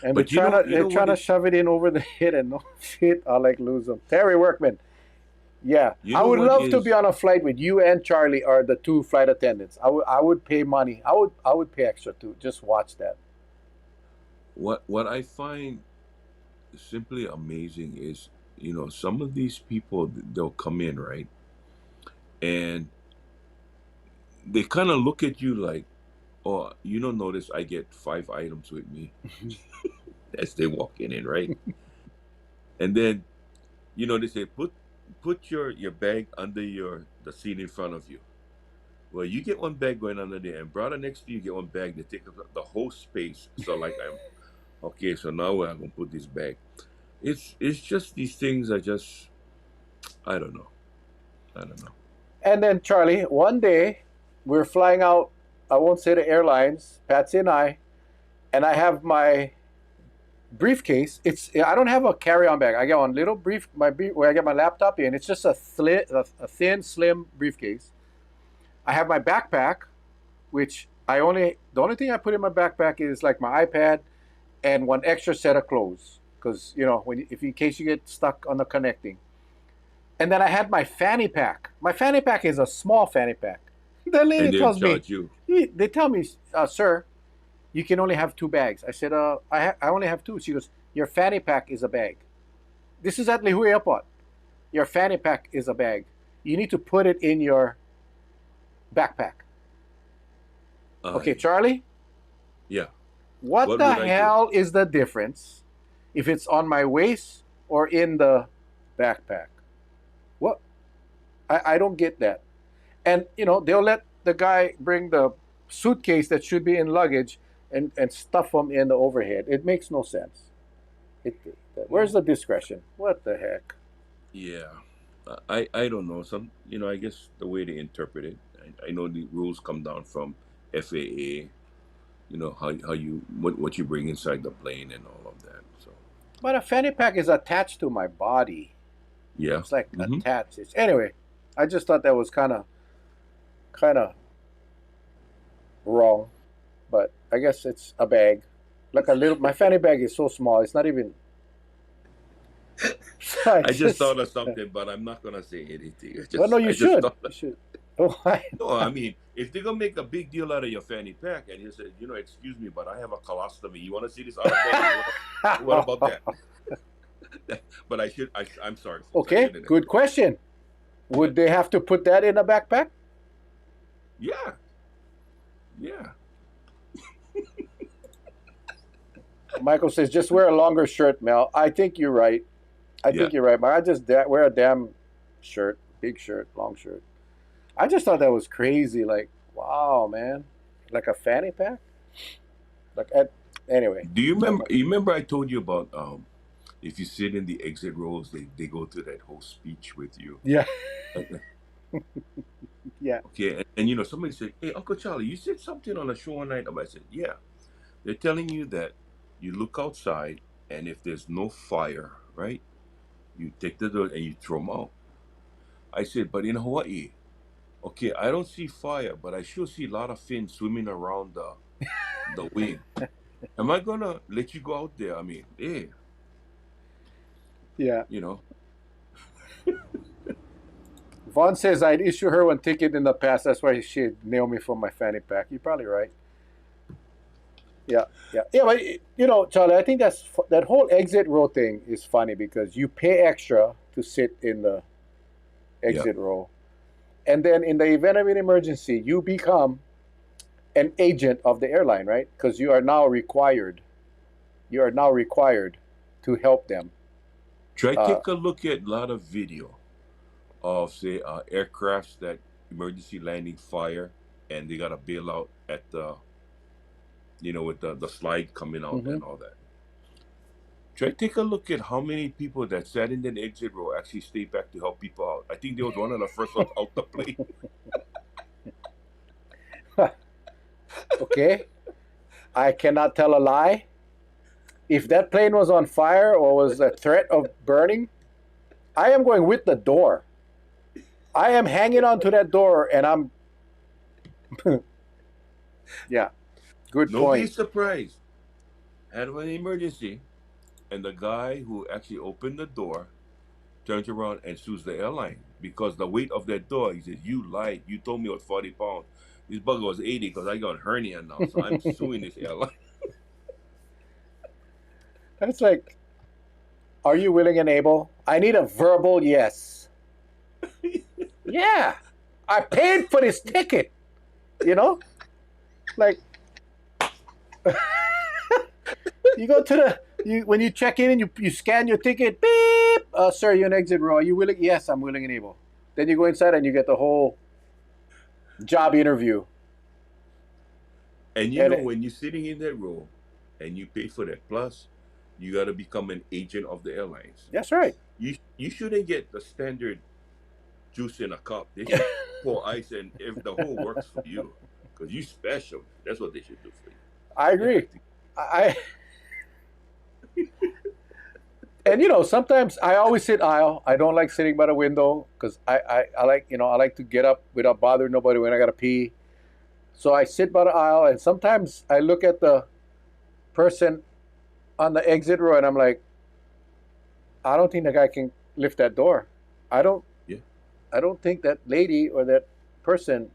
and they're But trying to you they're know trying what to it, shove it in over the head and no shit. I like lose them. Terry Workman. Yeah, you I know would what love to be is on a flight with you and Charlie or the two flight attendants. I would pay money. I would pay extra to just watch that. what I find simply amazing is some of these people they'll come in, right, and they kind of look at you like, oh, you don't notice I get 5 items with me as they walking in, right? And then they say put your bag under the seat in front of you. Well, you get one bag going under there, and brother next to you get one bag that take up the whole space. So like I'm okay. So now where I'm gonna put this bag? It's just these things are just I don't know. I don't know. And then Charlie, one day we're flying out. I won't say the airlines. Patsy and I have my briefcase. I don't have a carry-on bag. I get one little where I get my laptop in. It's just a thin, slim briefcase. I have my backpack, which the only thing I put in my backpack is like my iPad and one extra set of clothes because if in case you get stuck on the connecting. And then I had my fanny pack. My fanny pack is a small fanny pack. The lady And they'll tells me, charge you. they tell me, sir, you can only have two bags. I said, I only have two. She goes, your fanny pack is a bag. This is at Lihui Airport. Your fanny pack is a bag. You need to put it in your backpack. Okay, I Charlie, Yeah. what What the would I do? hell is the difference if it's on my waist or in the backpack? What? I don't get that. And they'll let the guy bring the suitcase that should be in luggage, and stuff them in the overhead. It makes no sense. It, where's No. the discretion? What the heck? Yeah. I don't know. I guess the way they interpret it, I know the rules come down from FAA, what you bring inside the plane and all of that. So, But a fanny pack is attached to my body. yeah. It's like Hmm. attached. Anyway, I just thought that was kind of wrong. But I guess it's a bag, like a little. My fanny bag is so small; it's not even. So I I just just. thought of something, but I'm not gonna say anything. Well, no, you I just should. thought. You should. Why? No, I mean, if they're gonna make a big deal out of your fanny pack, and you say, excuse me, but I have a colostomy. You want to see this out of bed? What about that? But I'm sorry, folks. I Okay, shouldn't have. good question. Yeah, Would they have to put that in a backpack? yeah, yeah, Michael says, just wear a longer shirt, Mel. I think you're right. I yeah. think you're right, but I just wear a damn shirt, big shirt, long shirt. I just thought that was crazy. Like, wow, man, like a fanny pack. Like, anyway, Do you I'm remember? You remember I told you about if you sit in the exit rows, they go through that whole speech with you. yeah, Uh, yeah. Okay, and somebody said, "Hey, Uncle Charlie, you said something on a show one night." I said, "Yeah." They're telling you that you look outside, and if there's no fire, right, you take the dirt and you throw them out. I said, but in Hawaii, okay, I don't see fire, but I sure see a lot of fins swimming around the wing. Am I gonna let you go out there? I mean, hey, Yeah. you know, Vaughn says I'd issue her one ticket in the past. That's why she'd nail me for my fanny pack. You're probably right. Yeah, yeah, yeah. But Charlie, I think that whole exit row thing is funny because you pay extra to sit in the yeah. exit row, and then in the event of an emergency, you become an agent of the airline, right? Because you are now required. You are now required to help them. Try Uh, take a look at a lot of video of say aircrafts that emergency landing fire, and they got to bail out at with the slide coming out mhm. and all that. Try take a look at how many people that sat in the exit row actually stayed back to help people out. I think they was one of the first ones out the plane. Okay, I cannot tell a lie. If that plane was on fire or was a threat of burning, I am going with the door. I am hanging onto that door, and I'm. Yeah, good Don't be point. surprised. Had an emergency, and the guy who actually opened the door turns around and sues the airline because the weight of that door. He says, "You lied. You told me it was 40 pounds. This bugger was 80 because I got hernia now, so I'm suing this airline." That's like, are you willing and able? I need a verbal yes. Yeah, I paid for this ticket. You know, like you go to when you check in and you scan your ticket. Beep, sir, you're in exit row. Are you willing? Yes, I'm willing and able. Then you go inside and you get the whole job interview. And And when you're sitting in that row and you pay for that, plus you got to become an agent of the airlines. that's right. You shouldn't get the standard juice in a cup. They should pour ice and if the whole works for you because you special. That's what they should do for you. I Yeah, I agree. think. I and sometimes I always sit aisle. I don't like sitting by the window because I like I like to get up without bothering nobody when I gotta pee. So I sit by the aisle, and sometimes I look at the person on the exit row, and I'm like, I don't think the guy can lift that door. I don't. Yeah. I don't think that lady or that person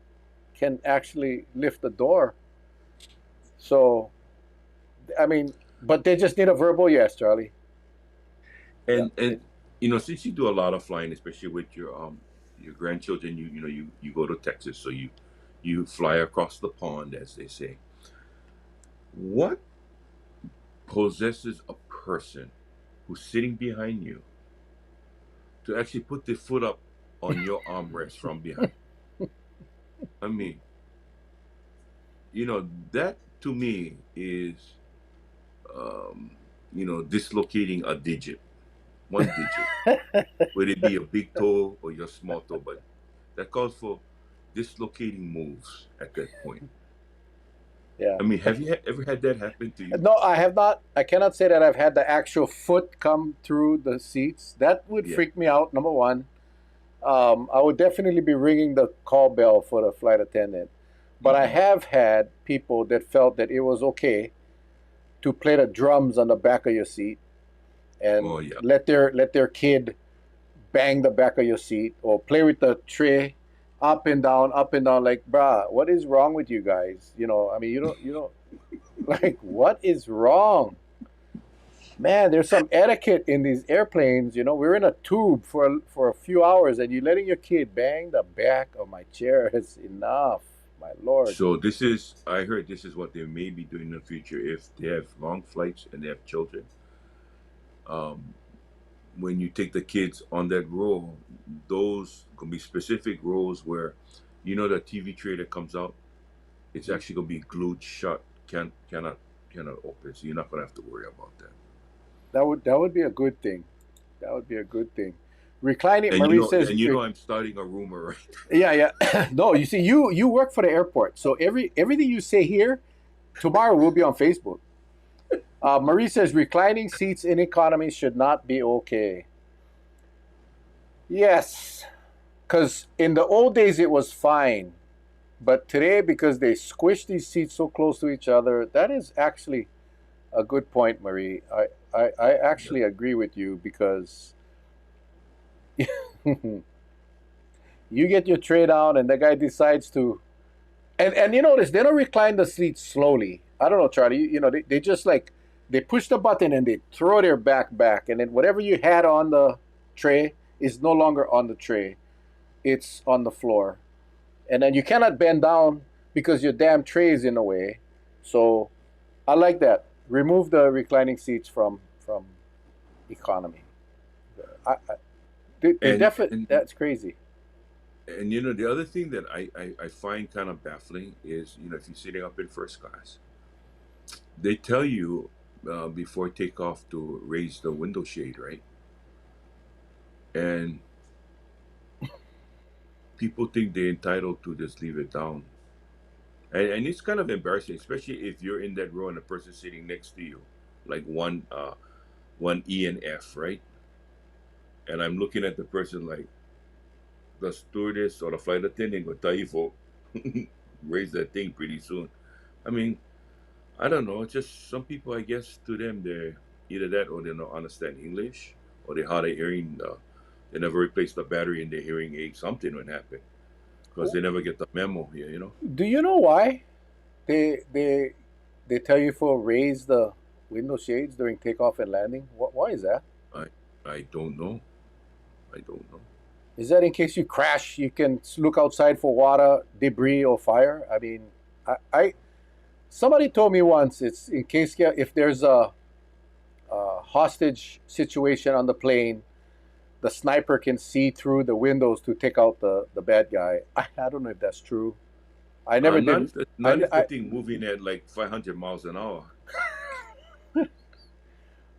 can actually lift the door. So, I mean, but they just need a verbal yes, Charlie. Yeah. And since you do a lot of flying, especially with your grandchildren, you go to Texas, so you fly across the pond, as they say. What possesses a person who's sitting behind you to actually put their foot up on your armrest from behind? I mean, that to me is, um, dislocating a digit, one digit, whether it be a big toe or your small toe, but that calls for dislocating moves at that point. Yeah. I mean, have you ever had that happen to you? No, I have not. I cannot say that I've had the actual foot come through the seats. That would Yeah. freak me out. Number one, I would definitely be ringing the call bell for the flight attendant. But I Hmm. have had people that felt that it was okay to play the drums on the back of your seat and Oh yeah. let their kid bang the back of your seat or play with the tray up and down. Like, bruh, what is wrong with you guys? I mean, you don't like, what is wrong? Man, there's some etiquette in these airplanes. We're in a tube for a few hours, and you're letting your kid bang the back of my chair. It's enough, my lord. So I heard this is what they may be doing in the future if they have long flights and they have children. Um, when you take the kids on that row, those gonna be specific rows where, the TV tray that comes out, it's actually gonna be glued shut, cannot open. So you're not gonna have to worry about that. That would be a good thing. That would be a good thing. Reclining, And Marie says, I'm starting a rumor, right? yeah, yeah. No, you see, you work for the airport, so everything you say here tomorrow will be on Facebook. Marie says reclining seats in economy should not be okay. Yes, because in the old days it was fine, but today because they squish these seats so close to each other, that is actually a good point, Marie. I Yeah. actually agree with you because you get your tray down and the guy decides to, and you notice they don't recline the seats slowly. I don't know, Charlie. They just like they push the button and they throw their back, and then whatever you had on the tray is no longer on the tray. It's on the floor, and then you cannot bend down because your damn tray is in the way. So I like that. Remove the reclining seats from economy. They And definitely, and that's crazy. the other thing that I find kind of baffling is, if you're sitting up in first class, they tell you before takeoff to raise the window shade, right? And people think they're entitled to just leave it down. And it's kind of embarrassing, especially if you're in that row and the person sitting next to you, like one E and F, right? And I'm looking at the person like the stewardess or the flight attendant will tell you for raise that thing pretty soon. I mean, I don't know. Just some people, I guess, to them, they're either that or they don't understand English or they hard of hearing. They never replaced the battery in their hearing aid. Something would happen because they never get the memo here. Do you know why they tell you for raise the window shades during takeoff and landing? Why is that? I I don't know. I don't know. Is that in case you crash, you can look outside for water, debris, or fire? I mean, I somebody told me once it's in case if there's a hostage situation on the plane, the sniper can see through the windows to take out the bad guy. I don't know if that's true. I never Not did. if not I, if the I thing moving at like 500 miles an hour.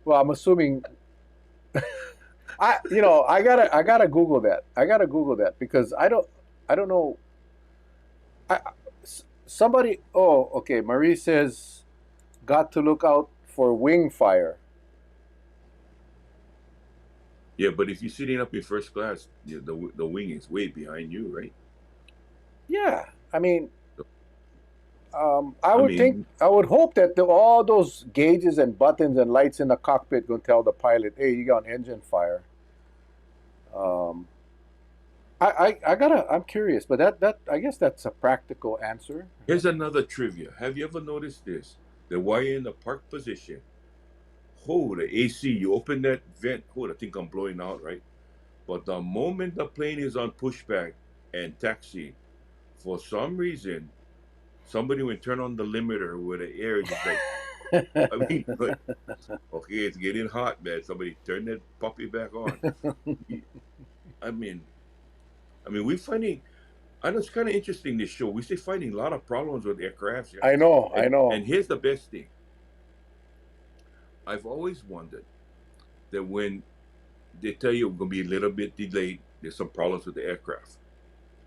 well, I'm assuming. I gotta Google that. I gotta Google that because I don't know. Somebody. Oh, okay. Marie says got to look out for wing fire. Yeah, but if you're sitting up in first class, the wing is way behind you, right? Yeah, I mean, So, I I would think, mean, I would hope that all those gauges and buttons and lights in the cockpit gonna tell the pilot, "Hey, you got an engine fire." Um, I'm curious, but that I guess that's a practical answer. here's another trivia. Have you ever noticed this? That while you're in the park position, the AC, you open that vent, I think I'm blowing out, right? But the moment the plane is on pushback and taxi, for some reason, somebody would turn on the limiter where the air is just like, I mean, like, okay, it's getting hot, man. Somebody turn that puppy back on. I mean, we're finding. I know it's kind of interesting this show. We stay finding a lot of problems with aircrafts, yeah. I know, I And know. here's the best thing. I've always wondered that when they tell you we're gonna be a little bit delayed, there's some problems with the aircraft.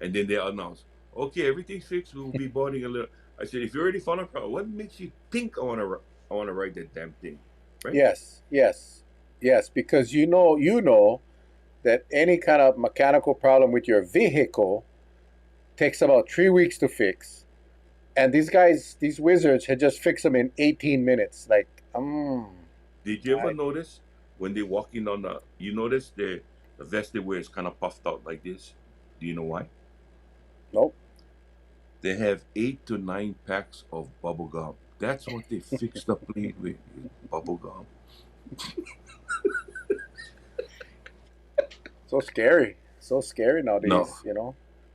And then they announce, okay, everything's fixed, we will be boarding a little. I said, if you already found a problem, what makes you think I wanna write that damn thing? Right? Yes, yes, yes. Because you know that any kind of mechanical problem with your vehicle takes about 3 weeks to fix, and these guys, these wizards, had just fixed them in 18 minutes. Like, Did you ever I notice when they walk in on you notice the vest they wear is kind of puffed out like this? Do you know why? nope. They have 8 to 9 packs of bubble gum. That's what they fix the plane with, is bubble gum. So scary No, nowadays.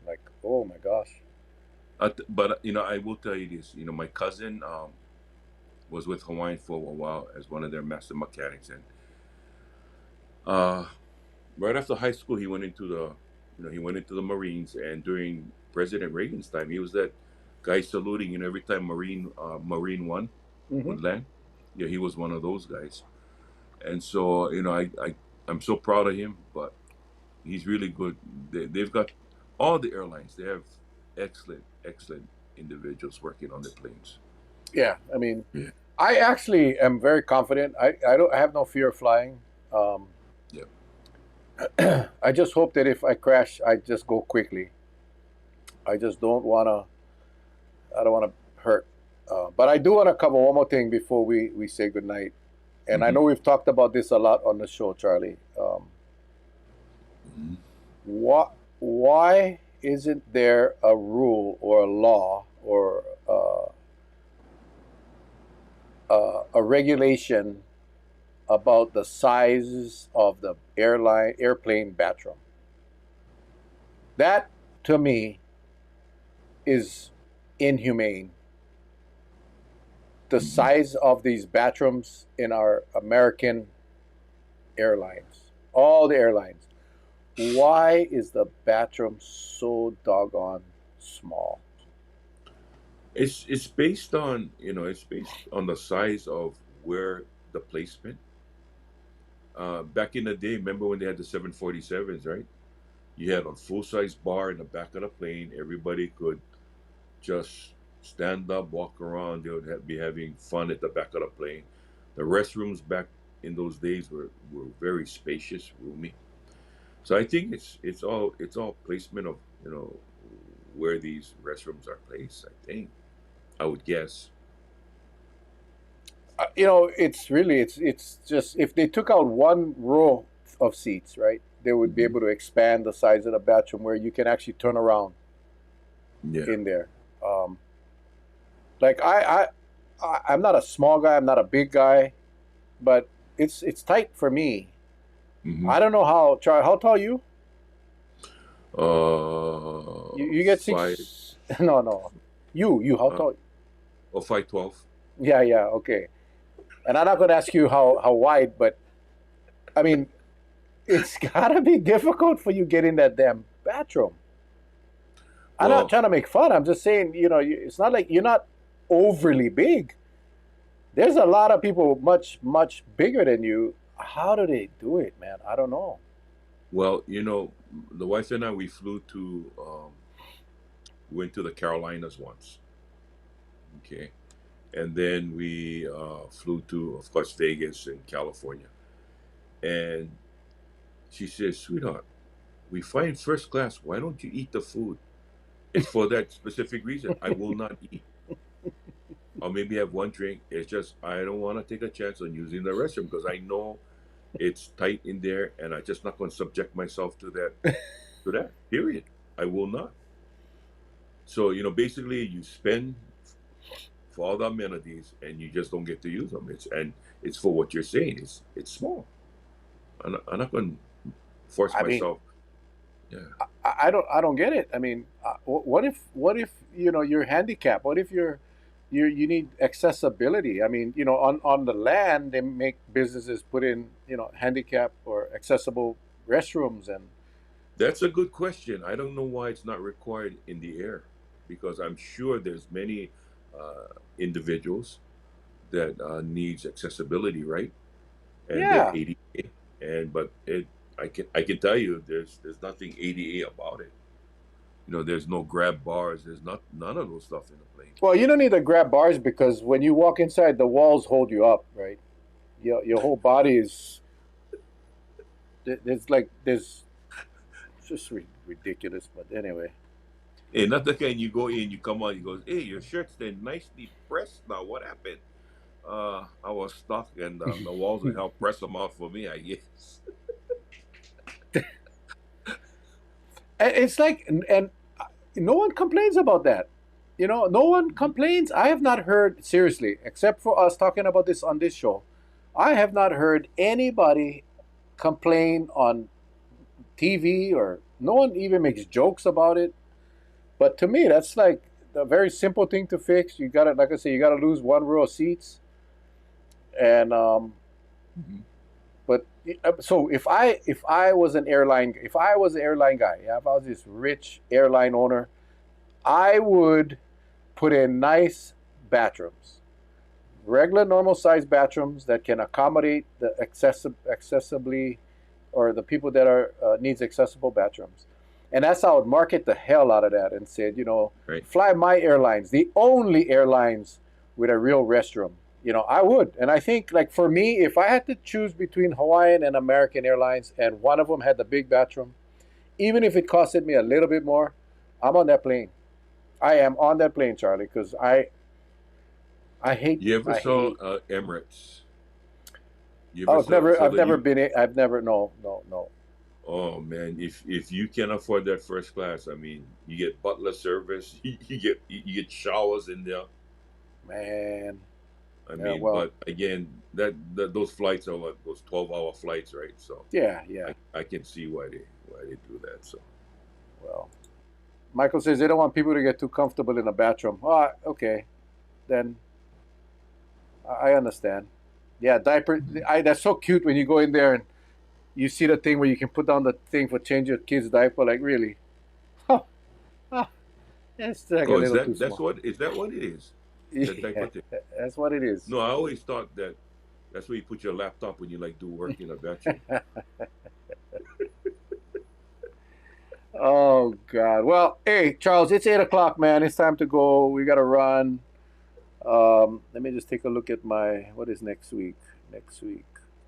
Like, oh my gosh. but I will tell you this. My cousin was with Hawaiian for a while as one of their master mechanics, and uh, right after high school, he went into the Marines, and during President Reagan's time, he was that guy saluting, every time Marine One Hmm. would land. Yeah, he was one of those guys, and so I'm so proud of him. But he's really good. They've got all the airlines. They have excellent, excellent individuals working on the planes. Yeah, I mean, Yeah, I actually am very confident. I have no fear of flying. Um, yeah. I just hope that if I crash, I just go quickly. I just don't wanna. I don't want to hurt. But I do want to cover one more thing before we say goodnight. And I Hmm. know we've talked about this a lot on the show, Charlie. Hmm. Why isn't there a rule or a law or a regulation about the sizes of the airplane bathroom? That, to me, is inhumane. The Hmm. size of these bathrooms in our American airlines, all the airlines. Why is the bathroom so doggone small? It's based on the size of where the placement. Back in the day, remember when they had the 747s, right? You had a full size bar in the back of the plane. Everybody could just stand up, walk around. They would be having fun at the back of the plane. The restrooms back in those days were very spacious, roomy. So I think it's all placement of where these restrooms are placed. I think I would guess. It's just if they took out one row of seats, right, they would be Hmm. able to expand the size of the bathroom where you can actually turn around Yeah. in there. Um, like I'm not a small guy. I'm not a big guy, but it's tight for me. Hmm. I don't know how. Charlie, how tall are you? You get Five, six? No, no. You how uh, tall? or 5'12". Yeah, yeah. Okay. And I'm not going to ask you how wide, but I mean, it's gotta be difficult for you getting that damn bathroom. I'm not Well, trying to make fun. I'm just saying, it's not like you're not overly big. There's a lot of people much, much bigger than you. How do they do it, man? I don't know. well, the wife and I went to the Carolinas once. Okay, and then we flew to, of course, Vegas and California. And she says, "Sweetheart, we fly in first class. Why don't you eat the food?" It's for that specific reason. I will not eat. Or maybe have one drink. It's just I don't want to take a chance on using the restroom because I know it's tight in there, and I'm just not going to subject myself to that. To that. Period. I will not. So basically, you spend for all the amenities, and you just don't get to use them. It's for what you're saying. It's small. I'm not going to force I mean, myself. Yeah. I don't get it. I mean, what if you're handicapped? What if you need accessibility? I mean, on the land they make businesses put in handicap or accessible restrooms, and That's a good question. I don't know why it's not required in the air, because I'm sure there's many individuals that needs accessibility, right? And they're Yeah. 80, and but it I can tell you there's nothing 80 about it. There's no grab bars. There's none of those stuff in the plane. Well, you don't need to grab bars because when you walk inside, the walls hold you up, right? Your whole body is. There's like there's it's just ridiculous, but anyway. Hey, not the kind you go in, you come out, you goes, hey, your shirt's then nicely pressed now. What happened? I was stuck, and the walls would help press them out for me, I guess. It's like, and no one complains about that. No one complains. I have not heard, seriously, except for us talking about this on this show, I have not heard anybody complain on TV, or no one even makes jokes about it. But to me, that's like a very simple thing to fix. You got to, like I say, you got to lose one row of seats. And, Mhm. but so if I was an airline, if I was an airline guy, yeah, if I was this rich airline owner, I would put in nice bathrooms, regular normal size bathrooms that can accommodate the accessibly, or the people that are needs accessible bathrooms. And that's how I would market the hell out of that and said, Right. fly my airlines, the only airlines with a real restroom. I would. And I think, like, for me, if I had to choose between Hawaiian and American Airlines and one of them had the big bathroom, even if it costed me a little bit more, I'm on that plane. I am on that plane, Charlie, because I hate You ever I saw hate. Emirates? You Oh, ever saw I've the never you? been. I've never. No, no, no. Oh man, if you can afford that first class, I mean, you get butler service, you get showers in there. Man. I Yeah. mean, Well. but again, that those flights are what, those 12-hour flights, right? So Yeah. Yeah. I can see why they do that. So Well. Michael says they don't want people to get too comfortable in the bathroom. Oh, okay. Then I understand. Yeah, diaper. That's so cute when you go in there and you see the thing where you can put down the thing for change your kid's diaper. Like, really? Oh, oh, that's like a oh, is little too that that's small. what is that what it is? That Yeah, diaper thing? that's what it is. No, I always thought that that's where you put your laptop when you like do work in a bathroom. Oh God. Well, hey Charles, it's 8 o'clock, man. It's time to go. We gotta run. Let me just take a look at my what is next week. Next week.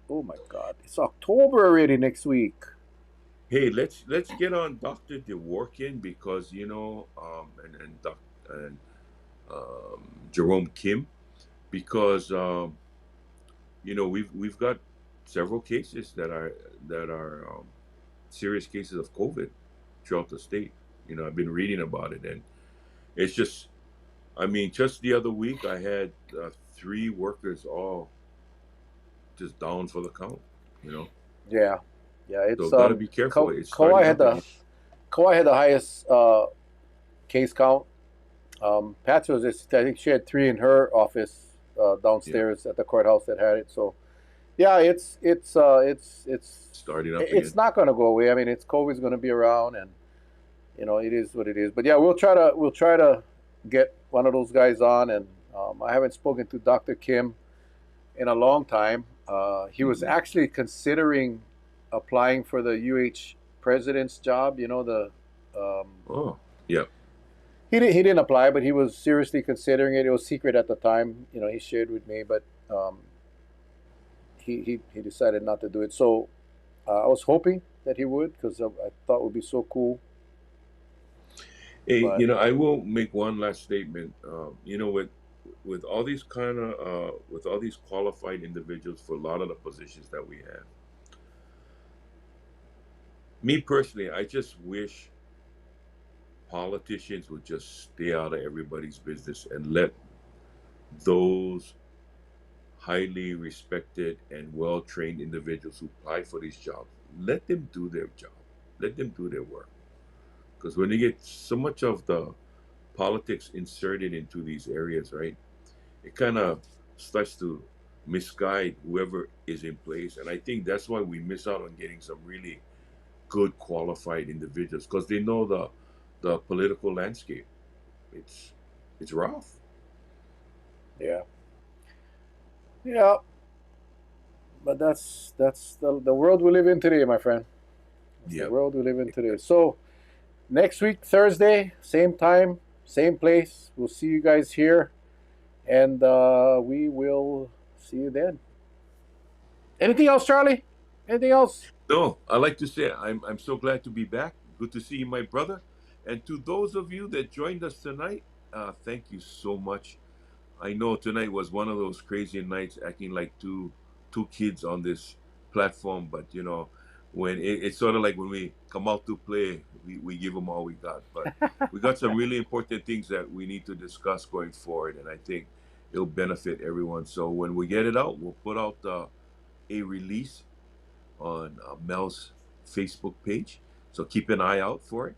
Oh my God, it's October already. Next week. Hey, let's get on Doctor Dworkin, because and Jerome Kim, because we've got several cases that are serious cases of COVID throughout the state. I've been reading about it, and it's just, I mean, just the other week I had three workers all just down for the count. You know, Yeah, yeah. so It's got to be careful. It's Kauai starting had up the again. Kauai had the highest case count. Patsy was just, I think she had three in her office Yeah, downstairs at the courthouse that had it. So yeah, starting up it's again. not going to go away. I mean, it's COVID's going to be around, and it is what it is. But yeah, we'll try to get one of those guys on, and I haven't spoken to Dr. Kim in a long time. He was Hmm. actually considering applying for the UH president's job. Um, Oh, yeah. he didn't apply, but he was seriously considering it. It was secret at the time. He shared with me, but um, he decided not to do it. So I was hoping that he would, because I thought it would be so cool. Hey, But I will make one last statement. With all these with all these qualified individuals for a lot of the positions that we have, me personally, I just wish politicians would just stay out of everybody's business and let those highly respected and well trained individuals who apply for these jobs, let them do their job, let them do their work. Because when they get so much of the politics inserted into these areas, right, it kind of starts to misguide whoever is in place. And I think that's why we miss out on getting some really good qualified individuals because they know the political landscape. It's it's rough. Yeah. Yeah. But that's the world we live in today, my friend. That's the Yeah. world we live in today. So next week, Thursday, same time, same place. We'll see you guys here, and we will see you then. Anything else, Charlie? Anything else? No, I like to say I'm so glad to be back. Good to see you, my brother. And to those of you that joined us tonight, thank you so much. I know tonight was one of those crazy nights, acting like two kids on this platform. But when it's sort of like when we come out to play, we give them all we got. But we got some really important things that we need to discuss going forward, and I think it'll benefit everyone. So when we get it out, we'll put out a release on Mel's Facebook page. So keep an eye out for it.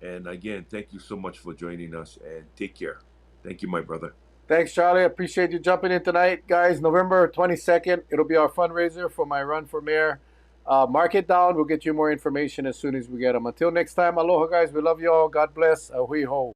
And again, thank you so much for joining us, and take care. Thank you, my brother. Thanks, Charlie. I appreciate you jumping in tonight, guys. November 22nd, it'll be our fundraiser for my run for mayor. Mark it down. We'll get you more information as soon as we get them. Until next time, aloha, guys. We love you all. God bless. Ahui ho.